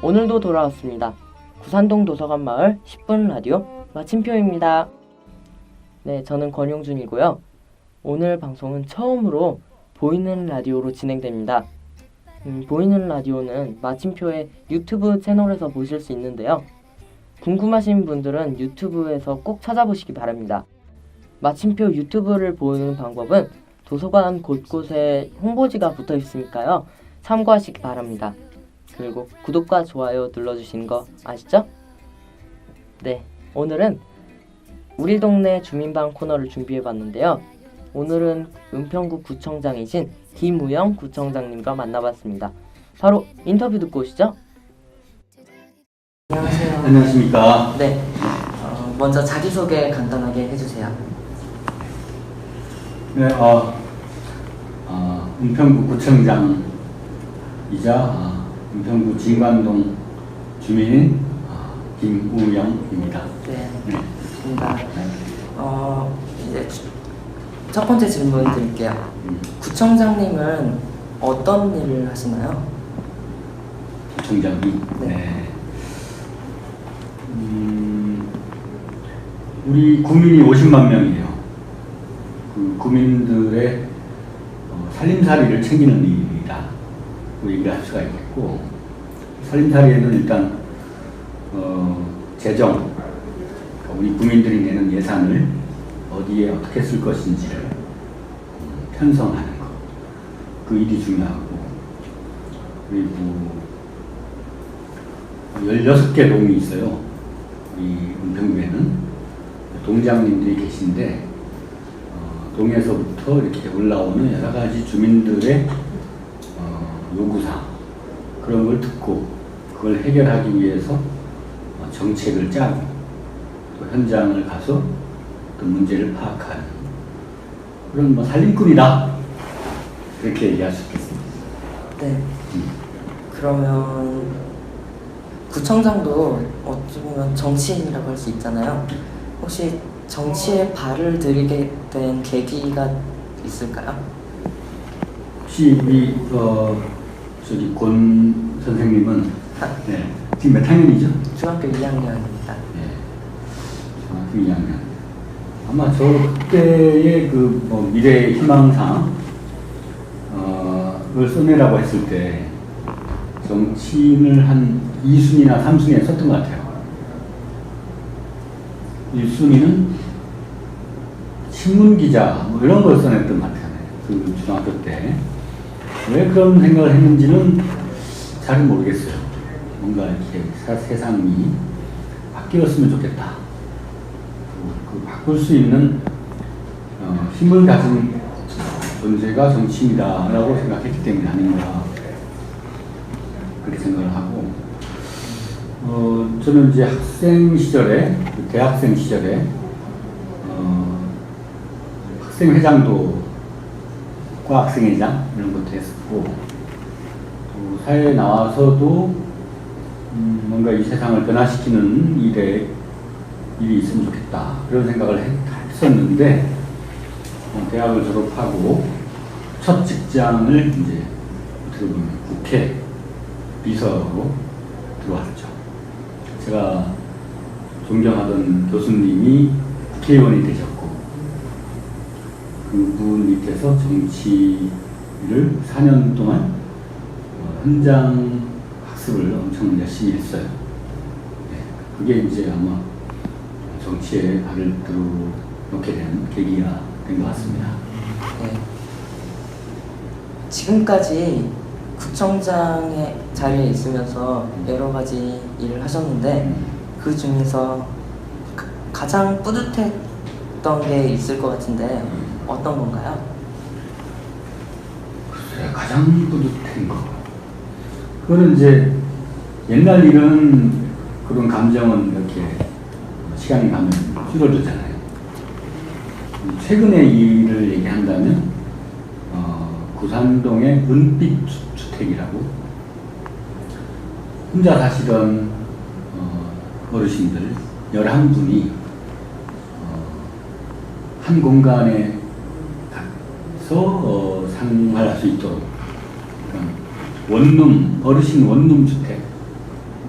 오늘도 돌아왔습니다. 구산동 도서관 마을 10분 라디오 마침표입니다. 네, 저는 권용준이고요. 오늘 방송은 처음으로 보이는 라디오로 진행됩니다. 보이는 라디오는 마침표의 유튜브 채널에서 보실 수 있는데요. 궁금하신 분들은 유튜브에서 꼭 찾아보시기 바랍니다. 마침표 유튜브를 보는 방법은 도서관 곳곳에 홍보지가 붙어 있으니까요. 참고하시기 바랍니다. 그리고 구독과 좋아요 눌러주시는 거 아시죠? 네, 오늘은 우리 동네 주민방 코너를 준비해봤는데요. 오늘은 은평구 구청장이신 김우영 구청장님과 만나봤습니다. 바로 인터뷰 듣고 오시죠. 안녕하세요. 안녕하십니까. 네, 먼저 자기소개 간단하게 해주세요. 네, 은평구 구청장이자 은평구 진관동 주민인 김우영입니다. 네, 좋습니다. 이제 첫 번째 질문 드릴게요. 구청장님은 어떤 일을 하시나요? 구청장이? 네. 우리 구민이 50만 명이에요. 그 구민들의 살림살이를 챙기는 일이다. 그 얘기를 할 수가 있겠고, 살림살이에는 일단 재정, 그러니까 우리 구민들이 내는 예산을 어디에 어떻게 쓸 것인지를 편성하는 것, 그 일이 중요하고, 그리고 16개 동이 있어요. 우리 은평구에는 동장님들이 계신데, 동에서부터 이렇게 올라오는 여러 가지 주민들의 요구사항, 그런 걸 듣고 그걸 해결하기 위해서 정책을 짜고 또 현장을 가서 또 문제를 파악하는 그런 살림꾼이다, 그렇게 얘기할 수 있겠습니다. 네. 그러면 구청장도 어찌 보면 정치인이라고 할 수 있잖아요. 혹시 정치에 발을 들이게 된 계기가 있을까요? 혹시 우리 저기 권 선생님은 네, 지금 몇 학년이죠? 중학교 2학년입니다. 네, 중학교 2학년. 아마 저 그때의 그 미래 희망상 을 써내라고 했을 때 정치인을 한 2순위나 3순위에 썼던 것 같아요. 1순위는 신문기자 이런 걸 써냈던 것 같아요. 그 중학교 때. 왜 그런 생각을 했는지는 잘 모르겠어요. 뭔가 이렇게 세상이 바뀌었으면 좋겠다. 그 바꿀 수 있는 힘을 가진 존재가 정치인이다라고 생각했기 때문이 아닌가, 그렇게 생각을 하고, 저는 이제 학생 시절에, 대학생 시절에 학생회장도, 과학생회장 이런 것도 했었고, 또 사회에 나와서도 뭔가 이 세상을 변화시키는 일이 있으면 좋겠다, 그런 생각을 했었는데, 대학을 졸업하고 첫 직장을 이제 어떻게 보면 국회 비서로 들어왔죠. 제가 존경하던 교수님이 국회의원이 되셨고, 그분 밑에서 정치를 4년 동안 현장 학습을 엄청 열심히 했어요. 네, 그게 이제 아마 정치에 발을 들어놓게 된 계기가 된 것 같습니다. 네. 지금까지 구청장의 자리에 있으면서 여러 가지 일을 하셨는데 그 중에서 가장 뿌듯했던 게 있을 것 같은데 어떤 건가요? 글쎄요, 가장 뿌듯한 거. 그거는 이제 옛날 일은 그런 감정은 이렇게 시간이 가면 줄어들잖아요. 최근의 일을 얘기한다면 구산동의 은빛 주택이라고 혼자 사시던 어르신들 11분이 한 공간에 가서 생활할 수 있도록, 그러니까 원룸, 어르신 원룸 주택,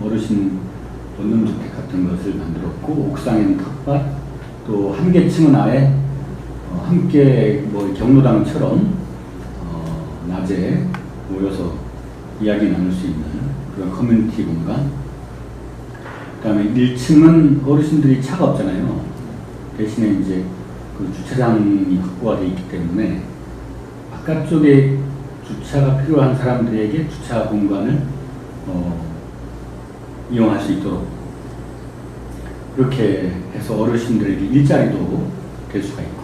어르신 원룸주택 같은 것을 만들었고, 옥상에는 텃밭, 또 한 개층은 아예 함께 뭐 경로당처럼 낮에 모여서 이야기 나눌 수 있는 그런 커뮤니티 공간. 그 다음에 1층은 어르신들이 차가 없잖아요. 대신에 이제 그 주차장이 확보가 되어 있기 때문에 바깥쪽에 주차가 필요한 사람들에게 주차 공간을 이용할 수 있도록 그렇게 해서 어르신들에게 일자리도 될 수가 있고,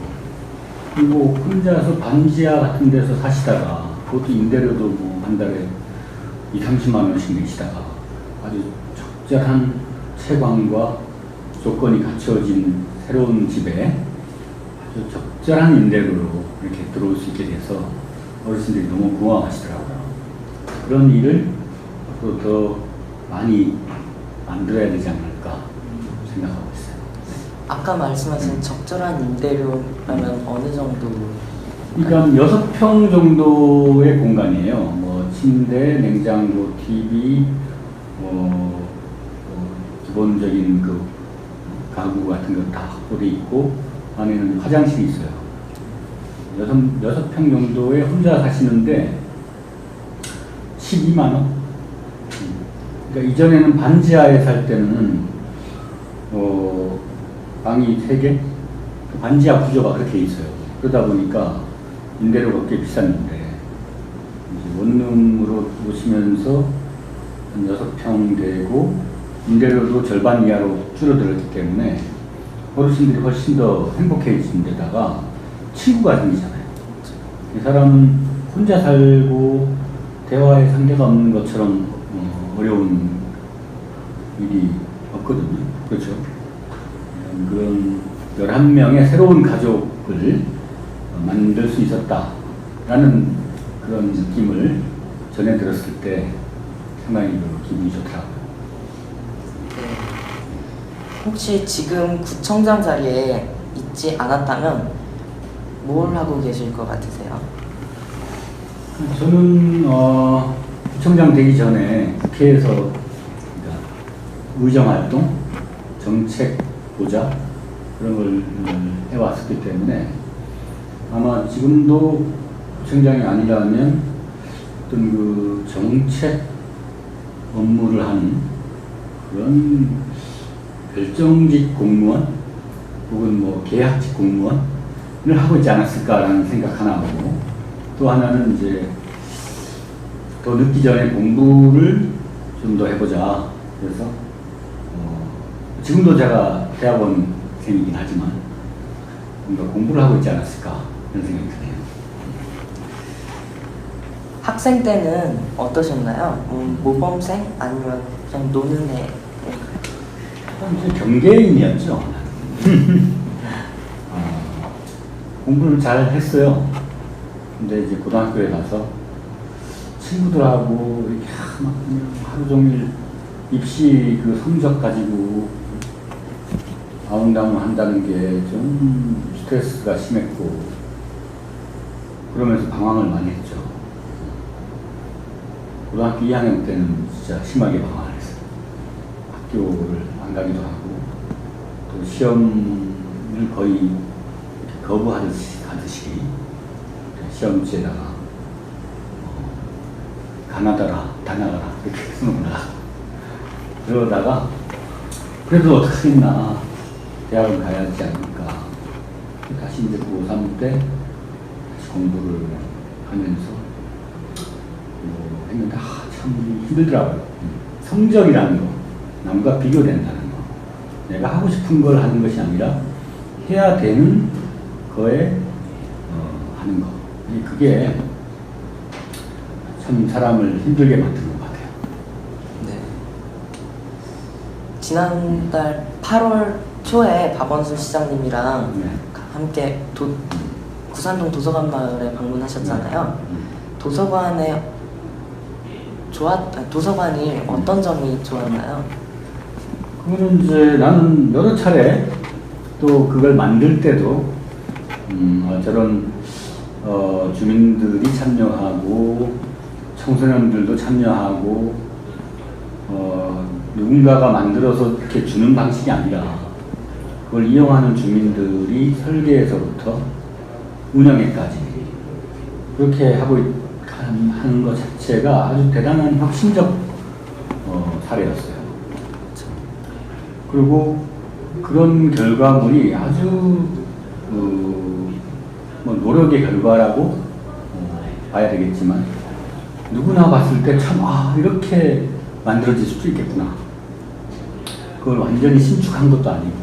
그리고 혼자서 반지하 같은 데서 사시다가 그것도 임대료도 뭐 한 달에 20-30만 원씩 내시다가 아주 적절한 채광과 조건이 갖춰진 새로운 집에 아주 적절한 임대료로 이렇게 들어올 수 있게 돼서 어르신들이 너무 고마워하시더라고요. 그런 일을 앞으로 더 많이 만들어야 되지 않을까 생각하고 있어요. 아까 말씀하신 적절한 임대료라면 어느 정도? 그러니까 6평 정도의 공간이에요. 뭐 침대, 냉장고, TV, 기본적인 그 가구 같은 거 다 확보돼 있고, 안에는 화장실이 있어요. 6평 정도에 혼자 사시는데 12만 원. 그러니까 이전에는 반지하에 살 때는 방이 3개, 반지하 구조가 그렇게 있어요. 그러다 보니까 임대료가 꽤 비쌌는데, 이제 원룸으로 오시면서 한 6평 되고 임대료도 절반 이하로 줄어들었기 때문에 어르신들이 훨씬 더 행복해진 데다가 친구가 생기잖아요. 이 사람은 혼자 살고 대화의 상대가 없는 것처럼 어려운 일이 없거든요. 그렇죠? 그런 11명의 새로운 가족을 만들 수 있었다라는 그런 느낌을 전해 들었을 때 상당히 기분이 좋더라고요. 네. 혹시 지금 구청장 자리에 있지 않았다면 뭘 하고 계실 것 같으세요? 저는 구청장 되기 전에 국회에서 그러니까 의정활동, 정책 보좌 그런 걸 해왔었기 때문에 아마 지금도 구청장이 아니라면 어떤 그 정책 업무를 하는 그런 결정직 공무원 혹은 뭐 계약직 공무원을 하고 있지 않았을까라는 생각 하나 하고, 또 하나는 이제 더 늦기 전에 공부를 좀 더 해보자. 그래서 지금도 제가 대학원생이긴 하지만 뭔가 공부를 하고 있지 않았을까 이런 생각이 드네요. 학생 때는 어떠셨나요? 모범생 아니면 그냥 노는 애? 이제 경계인이었죠. 공부를 잘 했어요. 근데 이제 고등학교에 가서 친구들하고 이렇게 막 그냥 하루 종일 입시 그 성적 가지고 아웅다웅 한다는 게 좀 스트레스가 심했고, 그러면서 방황을 많이 했죠. 고등학교 2학년 때는 진짜 심하게 방황을 했어요. 학교를 안 가기도 하고, 또 시험을 거의 거부하듯이 시험지에다가 가나다라, 다나가라 이렇게 쓰는구나. 그러다가 그래도 어떡하겠나, 대학을 가야 하지 않을까. 다시 이제 고3 때 다시 공부를 하면서 했는데 참 힘들더라고요. 성적이라는 거, 남과 비교된다는 거, 내가 하고 싶은 걸 하는 것이 아니라 해야 되는 거에 하는 거, 그게 참 사람을 힘들게 만드는 것 같아요. 네. 지난달 8월 초에 박원순 시장님이랑 네. 함께 구산동 도서관 마을에 방문하셨잖아요. 도서관이 어떤 점이 좋았나요? 그거는 이제 나는 여러 차례 또 그걸 만들 때도 저런 주민들이 참여하고 청소년들도 참여하고 누군가가 만들어서 이렇게 주는 방식이 아니라 그걸 이용하는 주민들이 설계에서부터 운영에까지 그렇게 하는 것 자체가 아주 대단한 혁신적 사례였어요. 그리고 그런 결과물이 아주 뭐 노력의 결과라고 봐야 되겠지만 누구나 봤을 때 참 이렇게 만들어질 수도 있겠구나. 그걸 완전히 신축한 것도 아니고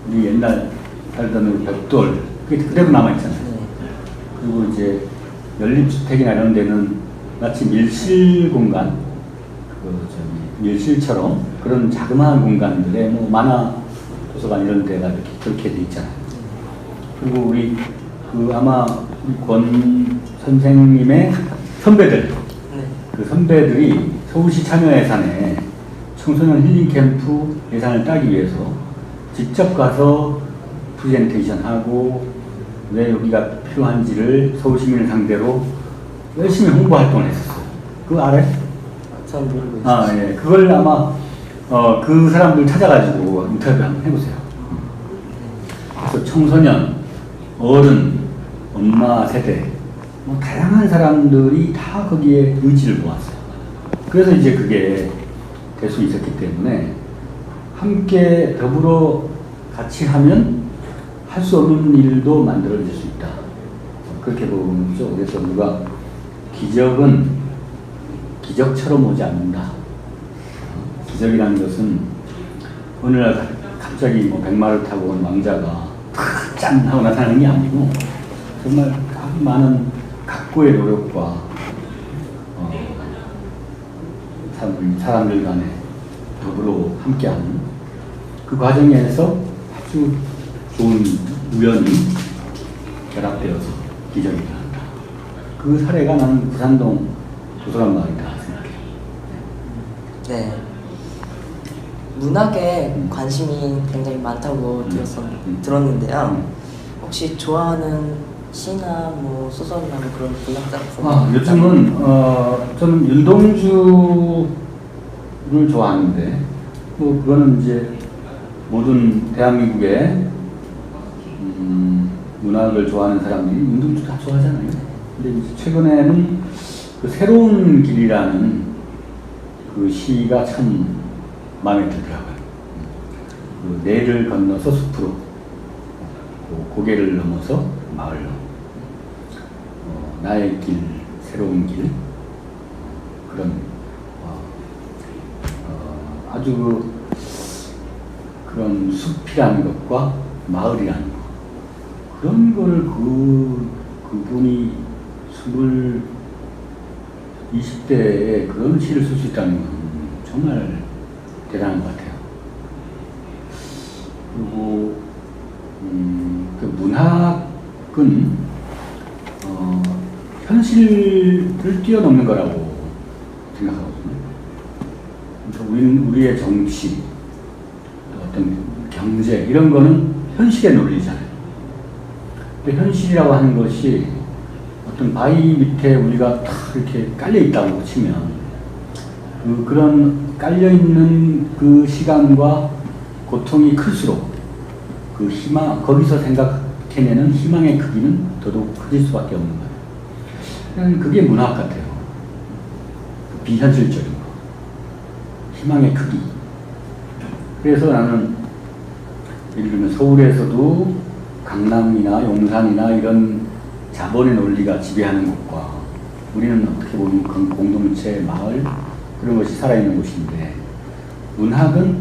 우리 옛날 살던 벽돌 그게 그대로 남아있잖아요. 그리고 이제 연립주택이나 이런 데는 마치 밀실 공간, 밀실처럼 그런 자그마한 공간들에 뭐 만화 도서관 이런 데가 이렇게 그렇게 돼 있잖아요. 그리고 우리 아마 권 선생님의 선배들, 그 선배들이 서울시 참여예산에 청소년 힐링 캠프 예산을 따기 위해서 직접 가서 프레젠테이션 하고 왜 여기가 필요한지를 서울 시민을 상대로 열심히 홍보 활동을 했었어요. 그거 알아요? 전 모르고 있어요. 예. 그걸 아마 그 사람들 찾아가지고 인터뷰 한번 해보세요. 그래서 청소년, 어른, 엄마 세대 뭐 다양한 사람들이 다 거기에 의지를 모았어요. 그래서 이제 그게 될 수 있었기 때문에 함께 더불어 같이 하면 할 수 없는 일도 만들어질 수 있다. 그렇게 보는 거죠. 그래서 누가 기적은 기적처럼 오지 않는다. 기적이라는 것은 어느 날 갑자기 뭐 백마를 타고 온 왕자가 짠 하고 나타나는 게 아니고 정말 아주 많은 각고의 노력과 사람들 간에 더불어 함께하는 그 과정에서 아주 좋은 우연이 결합되어서 기적이 일어난다. 그 사례가 나는 부산동 도서관 마을이다 생각해요. 네. 문학에 관심이 굉장히 많다고 들었는데요. 혹시 좋아하는 시나 뭐 소설이나 뭐 그런 문학 작품? 요즘은 저는 윤동주를 좋아하는데 뭐 그거는 이제 모든 대한민국의 문학을 좋아하는 사람들이 윤동주 다 좋아하잖아요. 근데 이제 최근에는 그 새로운 길이라는 그 시가 참 마음에 들더라고요. 그 내를 건너서 숲으로, 고개를 넘어서 마을로, 나의 길, 새로운 길, 그런 아주 그런 숲이라는 것과 마을이라는 것, 그런 거를 그분이 20대에 그런 시를 쓸 수 있다는 건 정말 대단한 것 같아요. 그리고 그 문학은 현실을 뛰어넘는 거라고 생각하거든요. 그러니까 우리의 정치, 어떤 경제 이런 거는 현실의 논리잖아요. 근데 현실이라고 하는 것이 어떤 바위 밑에 우리가 탁 이렇게 깔려 있다고 치면 그런 깔려 있는 그 시간과 고통이 클수록 그 희망, 거기서 생각해내는 희망의 크기는 더더욱 커질 수밖에 없는 거예요. 그게 문학 같아요. 비현실적인 거. 희망의 크기. 그래서 나는 예를 들면 서울에서도 강남이나 용산이나 이런 자본의 논리가 지배하는 곳과 우리는 어떻게 보면 공동체, 마을 그런 것이 살아있는 곳인데 문학은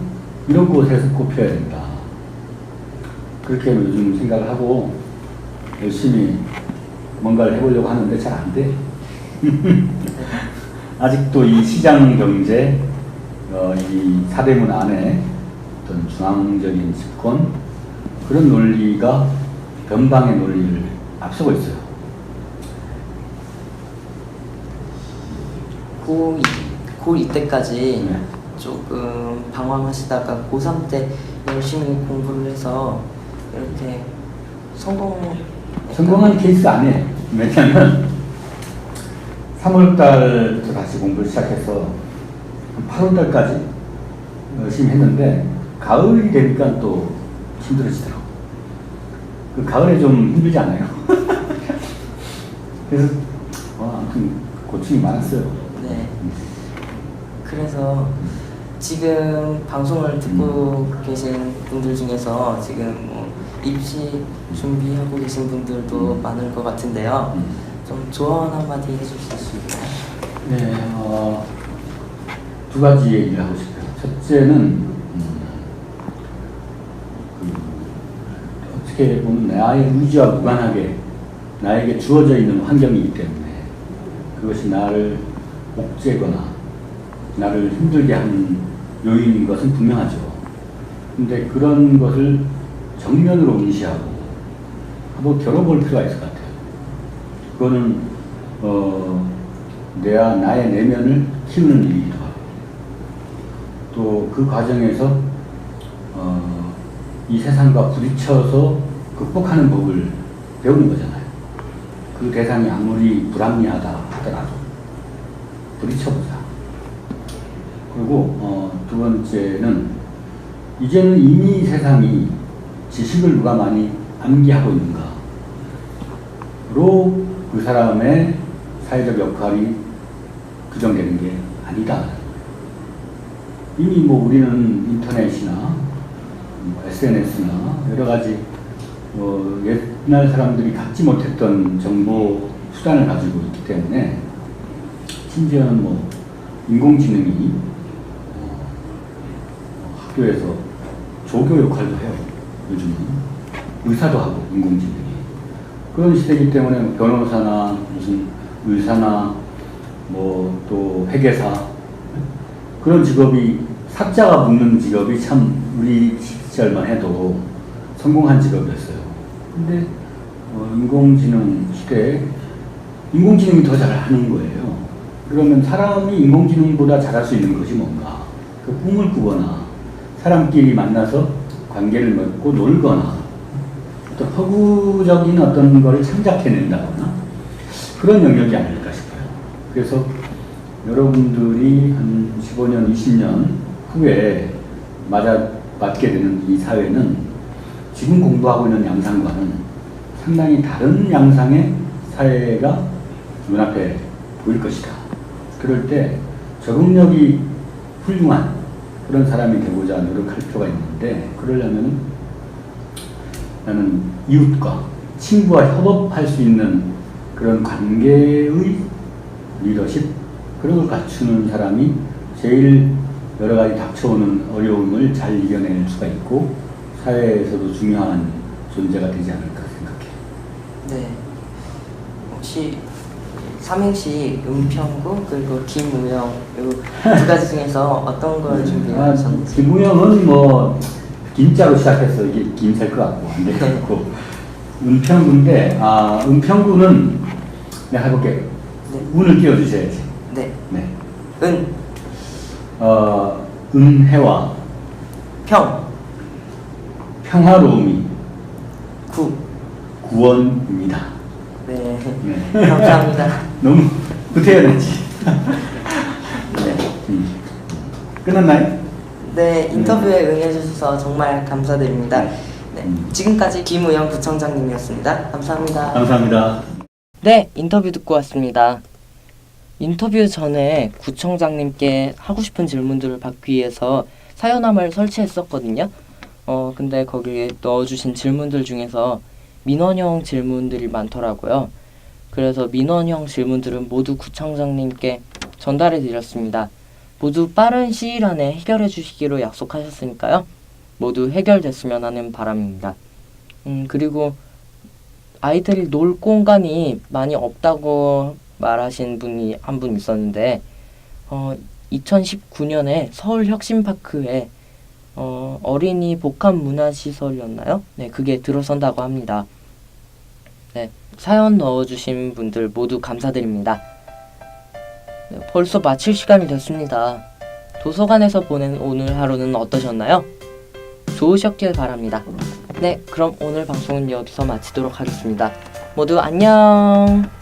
이런 곳에서 꼽혀야 된다. 그렇게 요즘 생각을 하고 열심히 뭔가를 해보려고 하는데 잘 안 돼. 아직도 이 시장 경제, 이 사대문 안에 어떤 중앙적인 집권 그런 논리가 변방의 논리를 앞서고 있어요. 고2 때까지 네. 조금 방황하시다가 고3 때 열심히 공부를 해서 이렇게 성공한 케이스 아니에요. 왜냐면 3월달부터 다시 공부를 시작해서 8월달까지 열심히 했는데 가을이 되니까 또 힘들어지더라고. 그 가을에 좀 힘들지 않아요? 그래서 아무튼 고충이 많았어요. 네. 그래서 지금 방송을 듣고 계신 분들 중에서 지금 뭐 입시 준비하고 계신 분들도 많을 것 같은데요. 좀 조언 한마디 해주실 수 있나요? 네, 두 가지 얘기를 하고 싶어요. 첫째는 어떻게 보면 나의 의지와 무관하게 나에게 주어져 있는 환경이기 때문에 그것이 나를 옥죄거나 나를 힘들게 하는 요인인 것은 분명하죠. 근데 그런 것을 정면으로 인지하고 한번 겨뤄볼 필요가 있을 것 같아요. 그거는 나의 내면을 키우는 일이기도 하고 또 그 과정에서 이 세상과 부딪혀서 극복하는 법을 배우는 거잖아요. 그 대상이 아무리 불합리하다 하더라도 부딪혀보자. 그리고 두 번째는 이제는 이미 세상이 지식을 누가 많이 암기하고 있는가로 그 사람의 사회적 역할이 규정되는 게 아니다. 이미 뭐 우리는 인터넷이나 SNS나 여러 가지 옛날 사람들이 갖지 못했던 정보 수단을 가지고 있기 때문에 심지어는 뭐 인공지능이 학교에서 조교 역할도 해요. 요즘은 의사도 하고 인공지능이 그런 시대이기 때문에 변호사나 무슨 의사나 뭐 또 회계사 그런 직업이 사자가 붙는 직업이 참 우리 시절만 해도 성공한 직업이었어요. 근데 인공지능 시대에 인공지능이 더 잘하는 거예요. 그러면 사람이 인공지능보다 잘할 수 있는 것이 뭔가? 그 꿈을 꾸거나 사람끼리 만나서 관계를 맺고 놀거나 어떤 허구적인 어떤 걸 창작해낸다거나 그런 영역이 아닐까 싶어요. 그래서 여러분들이 한 15년, 20년 후에 맞게 되는 이 사회는 지금 공부하고 있는 양상과는 상당히 다른 양상의 사회가 눈앞에 보일 것이다. 그럴 때 적응력이 훌륭한 그런 사람이 되고자 노력할 필요가 있는데 그러려면 나는 이웃과 친구와 협업할 수 있는 그런 관계의 리더십 그런 걸 갖추는 사람이 제일 여러 가지 닥쳐오는 어려움을 잘 이겨낼 수가 있고 사회에서도 중요한 존재가 되지 않을까 생각해요. 네. 혹시 삼행시 은평구 그리고 김우영 이 두 가지 중에서 어떤 걸 준비하셨는지? 김우영은 뭐 김자로 시작해서 이게 김셀 것 같고 안 될 것 같고 은평구인데 은평구는 내가 해볼게요. 네. 운을 띄워주셔야지. 네. 네. 은, 은혜와 평화로움이 구원입니다. 네. 네. 감사합니다. 너무 구태연했지. 네. 끝났나요? 네, 인터뷰에 응해주셔서 정말 감사드립니다. 네, 지금까지 김우영 구청장님이었습니다. 감사합니다. 감사합니다. 네, 인터뷰 듣고 왔습니다. 인터뷰 전에 구청장님께 하고 싶은 질문들을 받기 위해서 사연함을 설치했었거든요. 근데 거기에 넣어주신 질문들 중에서 민원형 질문들이 많더라고요. 그래서 민원형 질문들은 모두 구청장님께 전달해 드렸습니다. 모두 빠른 시일 안에 해결해 주시기로 약속하셨으니까요. 모두 해결됐으면 하는 바람입니다. 그리고 아이들이 놀 공간이 많이 없다고 말하신 분이 한 분 있었는데 2019년에 서울혁신파크에 어린이 복합문화시설이었나요? 네, 그게 들어선다고 합니다. 네, 사연 넣어주신 분들 모두 감사드립니다. 네, 벌써 마칠 시간이 됐습니다. 도서관에서 보낸 오늘 하루는 어떠셨나요? 좋으셨길 바랍니다. 네, 그럼 오늘 방송은 여기서 마치도록 하겠습니다. 모두 안녕!